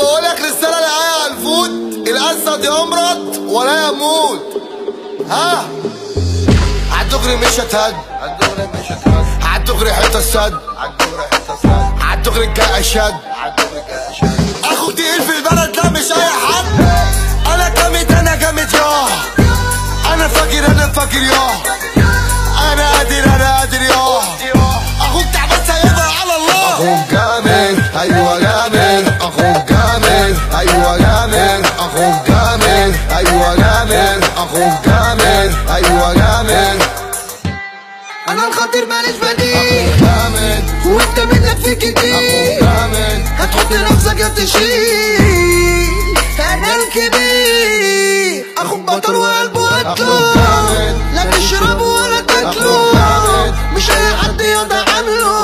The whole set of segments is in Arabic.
بقولك رسالة لآية الفوت، الأسد يمرض ولا يموت. ها عالدغري مش هتهد، عالدغري حتة السد، عالدغري الجاي شد. اخوك تقيل في البلد لا مش اي حد. انا جامد انا جامد ياه، انا فاكر انا فاكر ياه، انا قادر انا قادر ياه. اخوك تعبان سايبها على الله. اخوك جامد ايوه جامد، اخوك جامد ايوه جامد، اخوك جامد ايوه جامد، اخوك جامد ايوه جامد. انا الخطير ماليش بديل، وانت منك فيك كتير، هتحط نفسك يا تشيل. انا الكبير اخوك بطل وقلبه قتله، لا تشربه ولا تاكله، مش اي حد يقدر عامله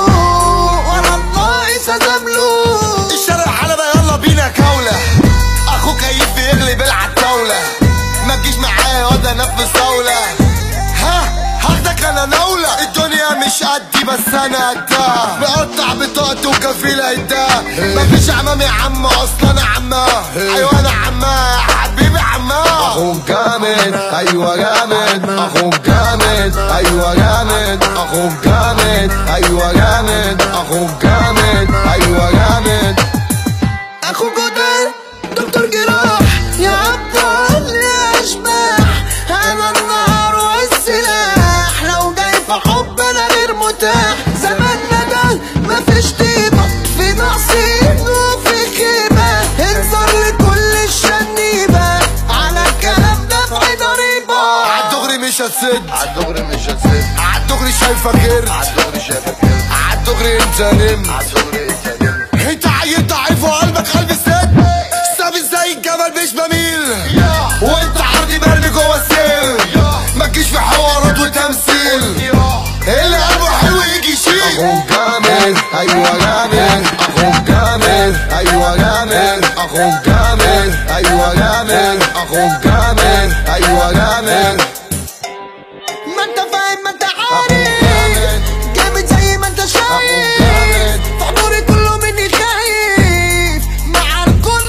ولا الناقص ازامله. الشارع حلبة يلا بينا كولة، اخوك كيف بيغلب العتاولة، ما تجيش معايا ولا نفس صولة. هاخدك انا نولة، الدنيا مش قدي بس انا قدها، بقطع بطاقتي وكفيلة قدها. مفيش عمام يا عم اصلا انا عماه، ايوه انا عماه يا حبيبي عماه. اخوك جامد ايوه جامد، اخوك جامد ايوه جامد، اخوك جامد ايوه جامد، اخوك جامد ايوه جامد. اخوك قدر دكتور جراح يا عبد يا اشباح، انا النهار والسلاح، لو جاي في حب انا غير متاح. زماننا ده مفيش طيبة، في نقصين وفي خيبة، انظر لكل الشنيبة، على الكلام ده في ضريبة. عالدغري مش هتسد، عالدغري مش هتسد، عالدغري شايفك قرد، عالدغري شايفك كده، عالدغري انت نمت، عالدغري انت نمت. انت عيل ضعيف وقلبك قلب السد، ثابت زي الجبل مش بميل، وانت عرضي مرمي جوه السيل، ما تجيش في حوارات وتمثيل، اللي قلبه حلو يجي يشيل. اخوك جامد ايوه جامد، اخوك جامد ايوه جامد، اخوك جامد ايوه جامد، اخوك جامد ايوه جامد.